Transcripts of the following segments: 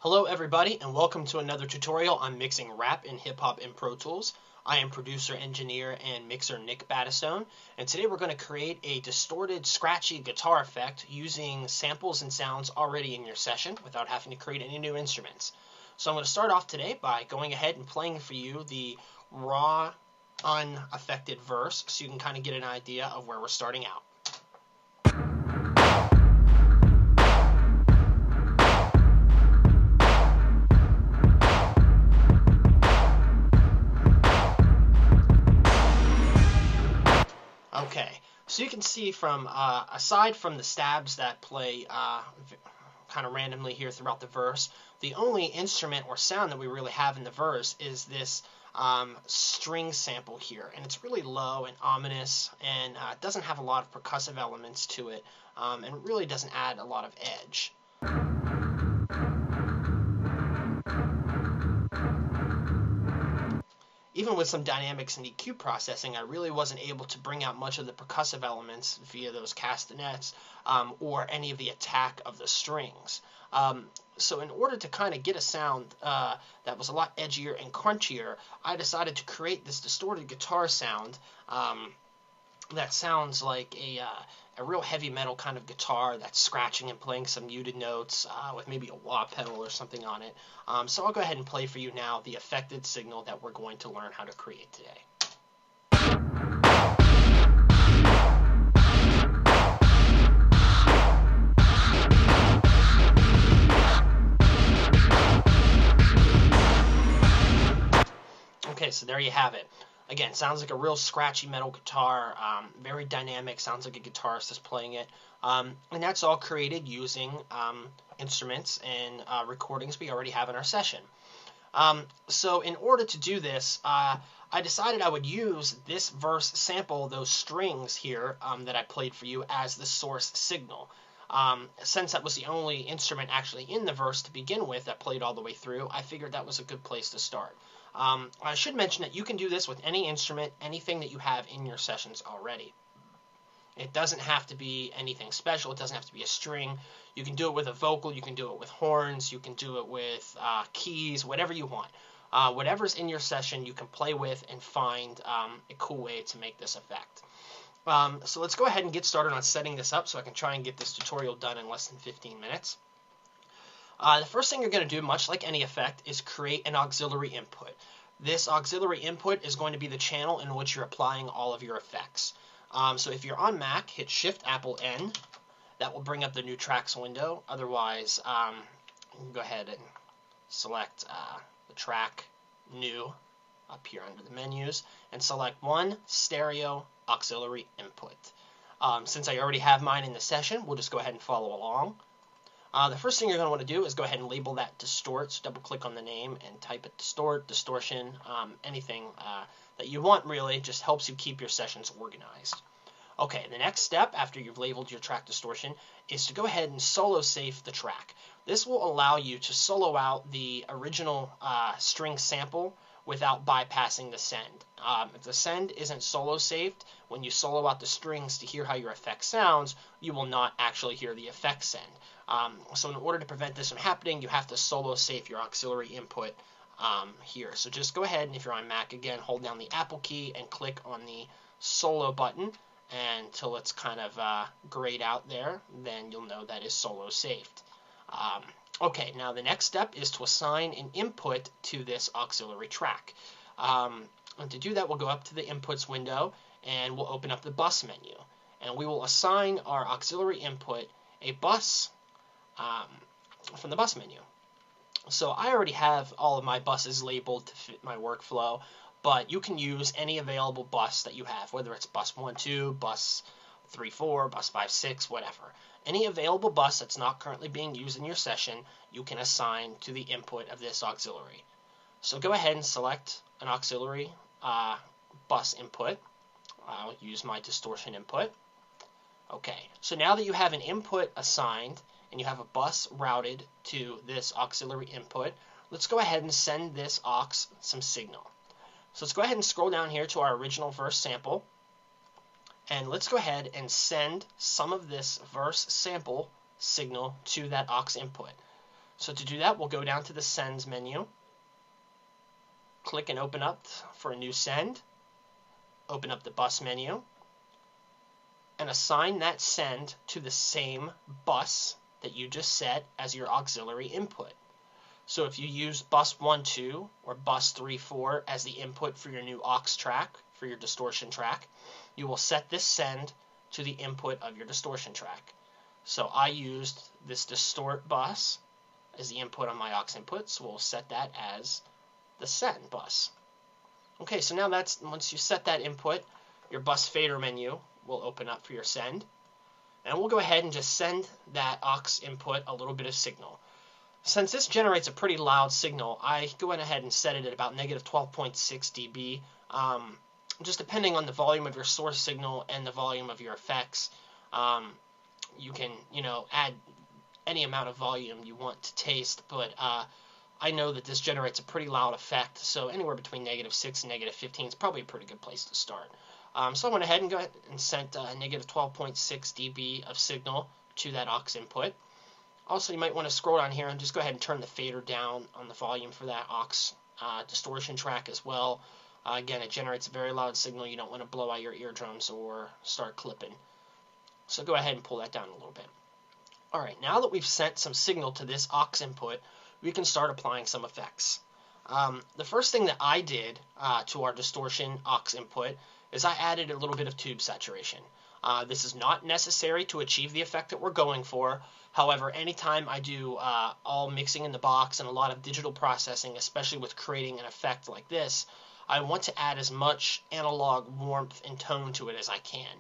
Hello everybody and welcome to another tutorial on mixing rap and hip-hop in Pro Tools. I am producer, engineer, and mixer Nick Battistone, and today we're going to create a distorted, scratchy guitar effect using samples and sounds already in your session without having to create any new instruments. So I'm going to start off today by going ahead and playing for you the raw, unaffected verse so you can kind of get an idea of where we're starting out. Okay, so you can see from, aside from the stabs that play kind of randomly here throughout the verse, the only instrument or sound that we really have in the verse is this string sample here. And it's really low and ominous, and it doesn't have a lot of percussive elements to it, and it really doesn't add a lot of edge. Even with some dynamics and EQ processing, I really wasn't able to bring out much of the percussive elements via those castanets or any of the attack of the strings. So in order to kind of get a sound that was a lot edgier and crunchier, I decided to create this distorted guitar sound that sounds like a real heavy metal kind of guitar that's scratching and playing some muted notes with maybe a wah pedal or something on it. So I'll go ahead and play for you now the affected signal that we're going to learn how to create today. Okay, so there you have it. Again, sounds like a real scratchy metal guitar, very dynamic, sounds like a guitarist is playing it. And that's all created using instruments and recordings we already have in our session. So in order to do this, I decided I would use this verse sample, those strings here that I played for you, as the source signal. Since that was the only instrument actually in the verse to begin with that played all the way through, I figured that was a good place to start. I should mention that you can do this with any instrument, anything that you have in your sessions already. It doesn't have to be anything special. It doesn't have to be a string. You can do it with a vocal. You can do it with horns. You can do it with keys, whatever you want. Whatever's in your session, you can play with and find a cool way to make this effect. So let's go ahead and get started on setting this up so I can try and get this tutorial done in less than 15 minutes. The first thing you're going to do, much like any effect, is create an auxiliary input. This auxiliary input is going to be the channel in which you're applying all of your effects. So if you're on Mac, hit Shift-Apple-N. That will bring up the new tracks window. Otherwise, you can go ahead and select the track New up here under the menus and select one stereo auxiliary input. Since I already have mine in the session, we'll just go ahead and follow along. The first thing you're going to want to do is go ahead and label that distort. So double click on the name and type it distort, distortion, anything that you want really. Just helps you keep your sessions organized. Okay, the next step after you've labeled your track distortion is to go ahead and solo save the track. This will allow you to solo out the original string sample without bypassing the send. If the send isn't solo saved, when you solo out the strings to hear how your effect sounds, you will not actually hear the effect send. So in order to prevent this from happening, you have to solo save your auxiliary input here. So just go ahead and if you're on Mac again, hold down the Apple key and click on the solo button until it's kind of grayed out there. Then you'll know that is solo saved. Okay, now the next step is to assign an input to this auxiliary track. And to do that, we'll go up to the inputs window and we'll open up the bus menu. And we will assign our auxiliary input a bus from the bus menu. So I already have all of my buses labeled to fit my workflow, but you can use any available bus that you have, whether it's bus 1, 2, bus 3, 4, bus 5, 6, whatever. Any available bus that's not currently being used in your session, you can assign to the input of this auxiliary. So go ahead and select an auxiliary bus input. I'll use my distortion input. Okay, so now that you have an input assigned and you have a bus routed to this auxiliary input, let's go ahead and send this aux some signal. So let's go ahead and scroll down here to our original verse sample. And let's go ahead and send some of this verse sample signal to that aux input. So to do that, we'll go down to the Sends menu, click and open up for a new send, open up the bus menu, and assign that send to the same bus that you just set as your auxiliary input. So if you use bus 1, 2 or bus 3, 4 as the input for your new aux track, for your distortion track, you will set this send to the input of your distortion track. So I used this distort bus as the input on my aux input, so we'll set that as the send bus. Okay, so now once you set that input, your bus fader menu will open up for your send, and we'll go ahead and just send that aux input a little bit of signal. Since this generates a pretty loud signal, I go ahead and set it at about negative 12.6 dB. Just depending on the volume of your source signal and the volume of your effects, you can, add any amount of volume you want to taste, but I know that this generates a pretty loud effect, so anywhere between negative 6 and negative 15 is probably a pretty good place to start. So I went ahead and sent negative 12.6 dB of signal to that aux input. Also, you might want to scroll down here and just go ahead and turn the fader down on the volume for that aux distortion track as well. Again, it generates a very loud signal. You don't want to blow out your eardrums or start clipping. So go ahead and pull that down a little bit. All right, now that we've sent some signal to this aux input, we can start applying some effects. The first thing that I did to our distortion aux input is I added a little bit of tube saturation. This is not necessary to achieve the effect that we're going for. However, anytime I do all mixing in the box and a lot of digital processing, especially with creating an effect like this, I want to add as much analog warmth and tone to it as I can.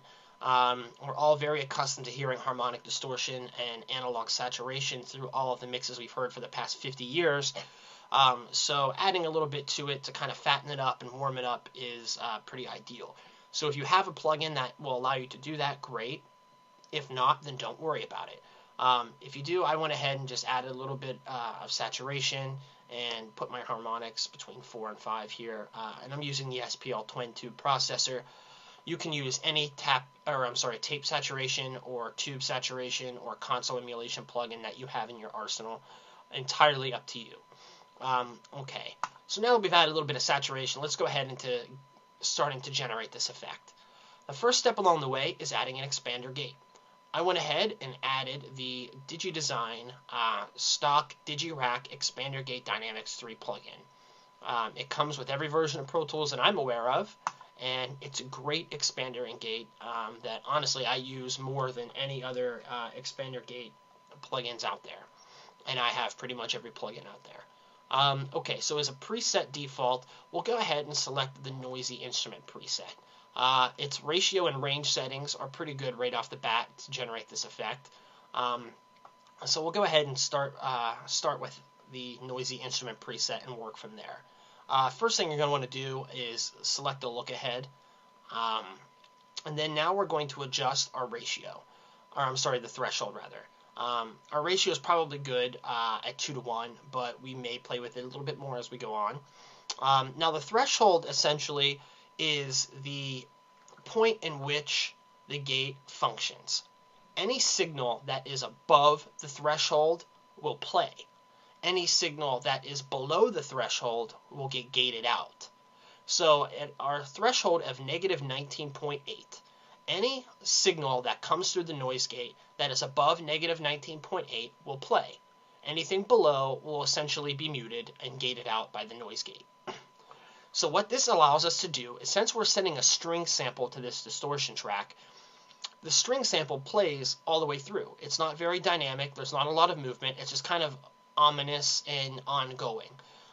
We're all very accustomed to hearing harmonic distortion and analog saturation through all of the mixes we've heard for the past 50 years. So adding a little bit to it to kind of fatten it up and warm it up is pretty ideal. So if you have a plugin that will allow you to do that, great. If not, then don't worry about it. If you do, I went ahead and just added a little bit of saturation and put my harmonics between 4 and 5 here. And I'm using the SPL twin tube processor. You can use any tape saturation or tube saturation or console emulation plugin that you have in your arsenal. Entirely up to you. Okay, so now that we've added a little bit of saturation, let's go ahead into starting to generate this effect. The first step along the way is adding an expander gate. I went ahead and added the DigiDesign stock DigiRack Expander Gate Dynamics 3 plugin. It comes with every version of Pro Tools that I'm aware of, and it's a great expander and gate that honestly I use more than any other expander gate plugins out there. And I have pretty much every plugin out there. Okay, so as a preset default, we'll go ahead and select the Noisy Instrument preset. Its ratio and range settings are pretty good right off the bat to generate this effect. So we'll go ahead and start with the Noisy Instrument preset and work from there. First thing you're going to want to do is select the look ahead. And then now we're going to adjust our ratio. The threshold rather. Our ratio is probably good at 2:1, but we may play with it a little bit more as we go on. Now the threshold essentially is the point in which the gate functions. Any signal that is above the threshold will play. Any signal that is below the threshold will get gated out. So at our threshold of negative 19.8, any signal that comes through the noise gate that is above negative 19.8 will play. Anything below will essentially be muted and gated out by the noise gate. So what this allows us to do is, since we're sending a string sample to this distortion track, the string sample plays all the way through. It's not very dynamic. There's not a lot of movement. It's just kind of ominous and ongoing.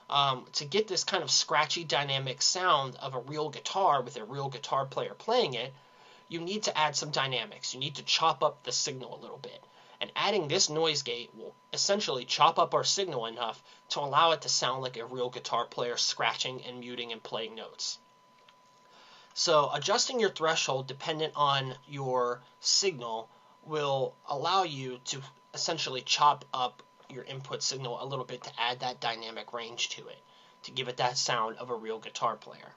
To get this kind of scratchy dynamic sound of a real guitar with a real guitar player playing it, you need to add some dynamics. You need to chop up the signal a little bit. And adding this noise gate will essentially chop up our signal enough to allow it to sound like a real guitar player scratching and muting and playing notes. So adjusting your threshold dependent on your signal will allow you to essentially chop up your input signal a little bit to add that dynamic range to it, to give it that sound of a real guitar player.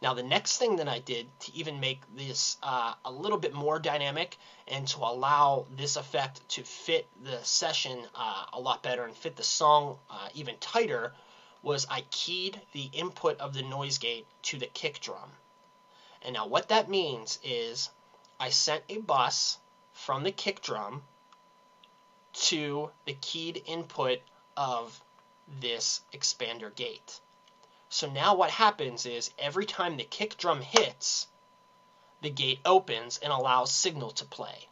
Now the next thing that I did to even make this a little bit more dynamic and to allow this effect to fit the session a lot better and fit the song even tighter was I keyed the input of the noise gate to the kick drum. And now what that means is I sent a bus from the kick drum to the keyed input of this expander gate. So now what happens is every time the kick drum hits, the gate opens and allows signal to play.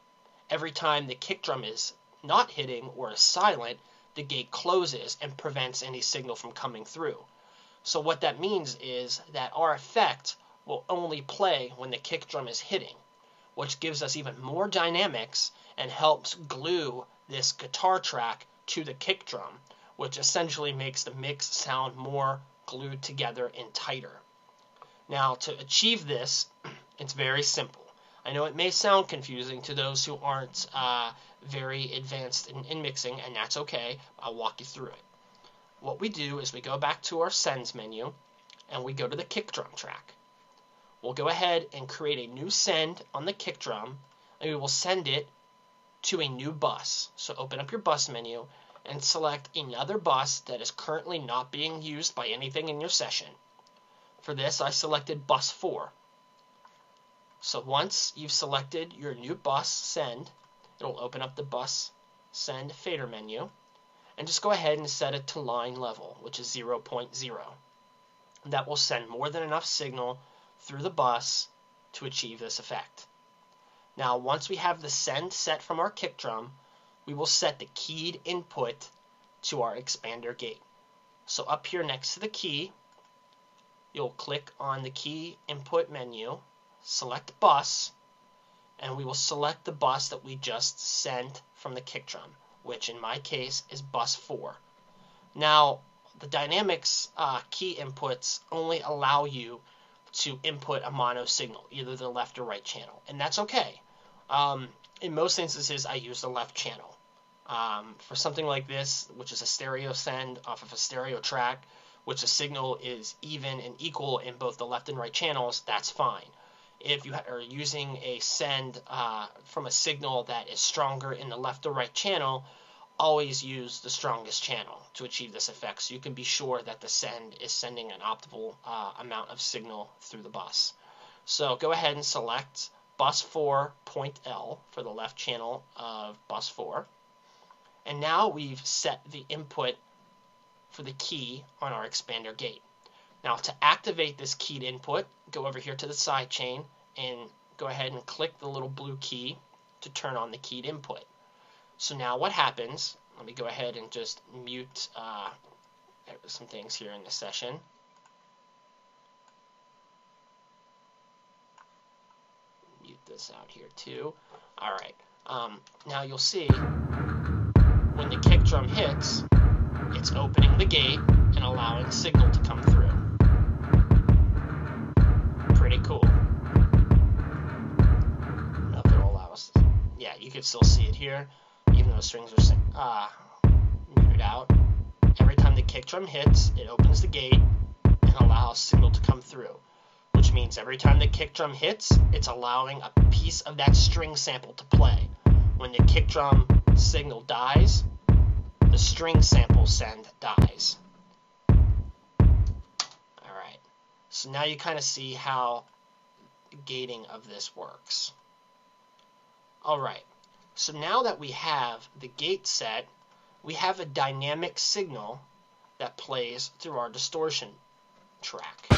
Every time the kick drum is not hitting or is silent, the gate closes and prevents any signal from coming through. So what that means is that our effect will only play when the kick drum is hitting, which gives us even more dynamics and helps glue this guitar track to the kick drum, which essentially makes the mix sound more glued together and tighter. Now, to achieve this, it's very simple. I know it may sound confusing to those who aren't very advanced in mixing, and that's okay. I'll walk you through it. What we do is we go back to our Sends menu, and we go to the kick drum track. We'll go ahead and create a new send on the kick drum, and we will send it to a new bus. So open up your bus menu and select another bus that is currently not being used by anything in your session. For this, I selected bus 4. So once you've selected your new bus send, it'll open up the bus send fader menu, and just go ahead and set it to line level, which is 0.0. That will send more than enough signal through the bus to achieve this effect. Now, once we have the send set from our kick drum, we will set the keyed input to our expander gate. So up here next to the key, you'll click on the key input menu, select bus, and we will select the bus that we just sent from the kick drum, which in my case is bus 4. Now, the dynamics key inputs only allow you to input a mono signal, either the left or right channel, and that's okay. In most instances, I use the left channel. For something like this, which is a stereo send off of a stereo track, which the signal is even and equal in both the left and right channels, that's fine. If you are using a send from a signal that is stronger in the left or right channel, always use the strongest channel to achieve this effect, so you can be sure that the send is sending an optimal amount of signal through the bus. So go ahead and select bus 4 point L for the left channel of bus 4. And now we've set the input for the key on our expander gate. Now to activate this keyed input, go over here to the side chain and go ahead and click the little blue key to turn on the keyed input. So now what happens, let me go ahead and just mute some things here in the session. Mute this out here too. Alright, now you'll see when the kick drum hits, it's opening the gate and allowing signal to come through. Pretty cool. I don't know if it'll allow us. Yeah, you can still see it here, even though the strings are muted out. Every time the kick drum hits, it opens the gate and allows signal to come through, which means every time the kick drum hits, it's allowing a piece of that string sample to play. When the kick drum signal dies, the string sample send dies. Alright, so now you kind of see how the gating of this works. Alright, so now that we have the gate set, we have a dynamic signal that plays through our distortion track. You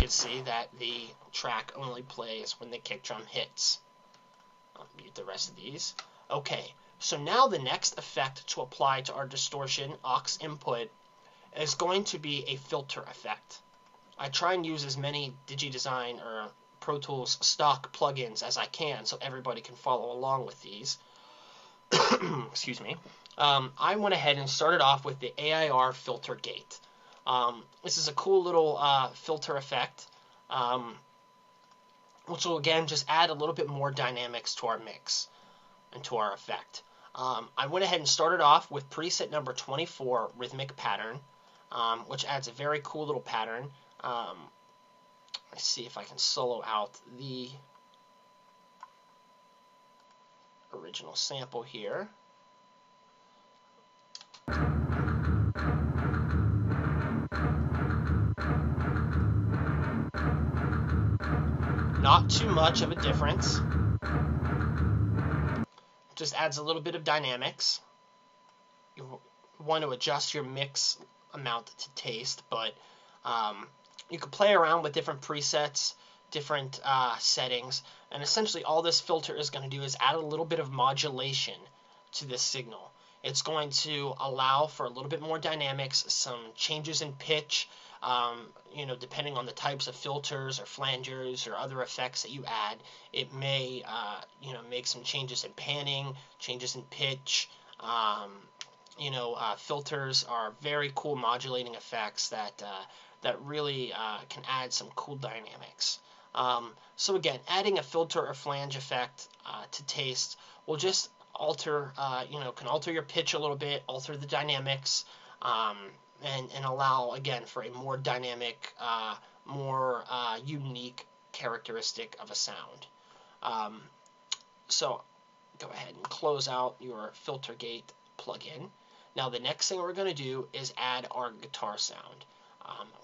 can see that the track only plays when the kick drum hits. I'll mute the rest of these. Okay, so now the next effect to apply to our distortion aux input is going to be a filter effect. I try and use as many DigiDesign or Pro Tools stock plugins as I can so everybody can follow along with these. Excuse me. I went ahead and started off with the AIR filter gate. This is a cool little filter effect, which will again just add a little bit more dynamics to our mix and to our effect. I went ahead and started off with preset number 24, rhythmic pattern. which adds a very cool little pattern. Let's see if I can solo out the original sample here. Not too much of a difference. Just adds a little bit of dynamics. You want to adjust your mix amount to taste, but you can play around with different presets, different settings, and essentially all this filter is going to do is add a little bit of modulation to this signal. It's going to allow for a little bit more dynamics, some changes in pitch, depending on the types of filters or flangers or other effects that you add. It may, make some changes in panning, changes in pitch. Filters are very cool modulating effects that really can add some cool dynamics. So again, adding a filter or flange effect to taste will just can alter your pitch a little bit, alter the dynamics, and allow, again, for a more dynamic, more unique characteristic of a sound. So go ahead and close out your filter gate plugin. Now the next thing we're going to do is add our guitar sound,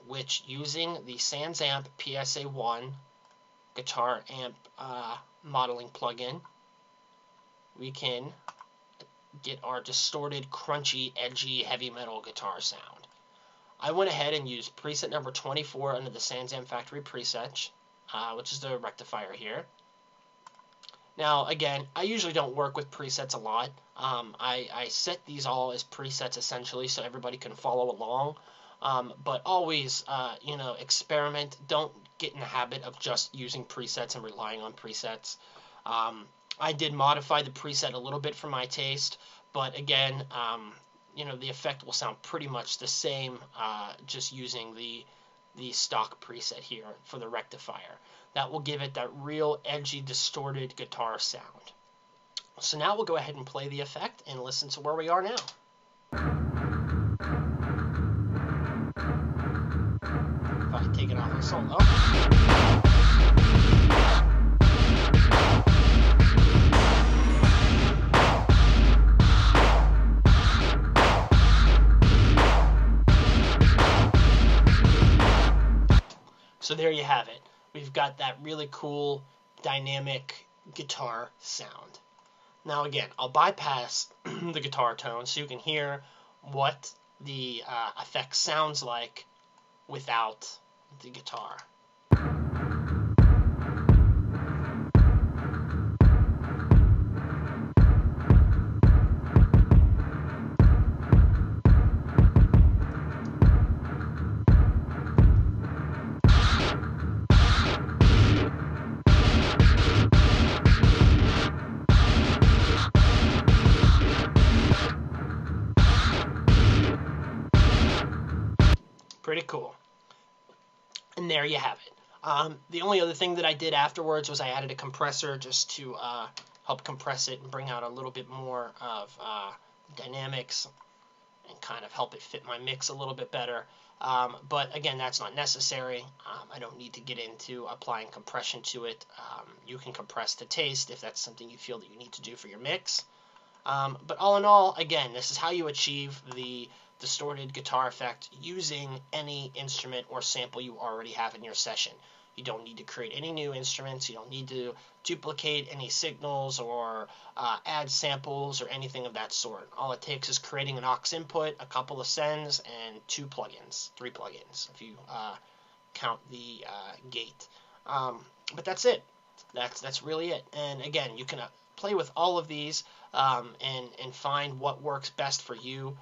which using the SansAmp PSA1 guitar amp modeling plugin, we can get our distorted, crunchy, edgy, heavy metal guitar sound. I went ahead and used preset number 24 under the SansAmp factory presets, which is the rectifier here. Now, again, I usually don't work with presets a lot. I set these all as presets essentially so everybody can follow along. But always, experiment. Don't get in the habit of just using presets and relying on presets. I did modify the preset a little bit for my taste, but again, the effect will sound pretty much the same just using the stock preset here for the rectifier. That will give it that real edgy, distorted guitar sound. So now we'll go ahead and play the effect and listen to where we are now. If I take it off the solo. So there you have it. We've got that really cool dynamic guitar sound. Now again, I'll bypass the guitar tone so you can hear what the effect sounds like without the guitar. Pretty cool. And there you have it. The only other thing that I did afterwards was I added a compressor just to help compress it and bring out a little bit more of dynamics and kind of help it fit my mix a little bit better. But again, that's not necessary. I don't need to get into applying compression to it. You can compress to taste if that's something you feel that you need to do for your mix. But all in all, again, this is how you achieve the distorted guitar effect using any instrument or sample you already have in your session. You don't need to create any new instruments. You don't need to duplicate any signals or add samples or anything of that sort. All it takes is creating an aux input, a couple of sends, and 3 plugins if you count the gate. But that's it. That's really it. And again, you can play with all of these and find what works best for you.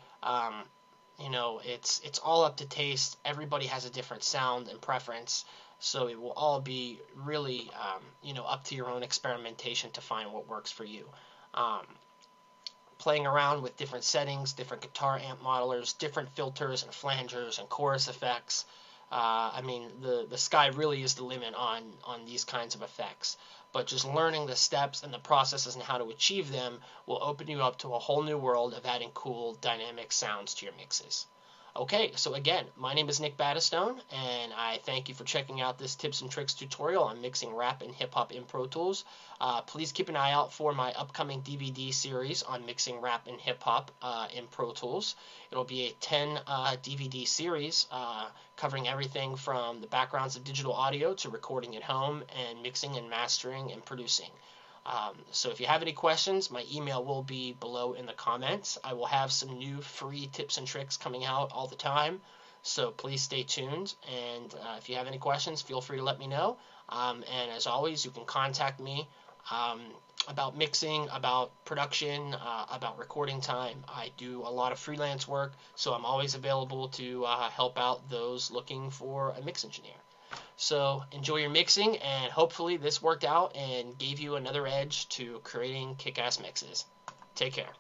It's all up to taste. Everybody has a different sound and preference, so it will all be really, up to your own experimentation to find what works for you. Playing around with different settings, different guitar amp modelers, different filters and flangers and chorus effects. The sky really is the limit on these kinds of effects. But just learning the steps and the processes and how to achieve them will open you up to a whole new world of adding cool dynamic sounds to your mixes. Okay, so again, my name is Nick Battistone, and I thank you for checking out this tips and tricks tutorial on mixing rap and hip-hop in Pro Tools. Please keep an eye out for my upcoming DVD series on mixing rap and hip-hop in Pro Tools. It'll be a 10 DVD series covering everything from the backgrounds of digital audio to recording at home and mixing and mastering and producing. So if you have any questions, my email will be below in the comments. I will have some new free tips and tricks coming out all the time, so please stay tuned. And if you have any questions, feel free to let me know. And as always, you can contact me about mixing, about production, about recording time. I do a lot of freelance work, so I'm always available to help out those looking for a mix engineer. So enjoy your mixing, and hopefully this worked out and gave you another edge to creating kick-ass mixes. Take care.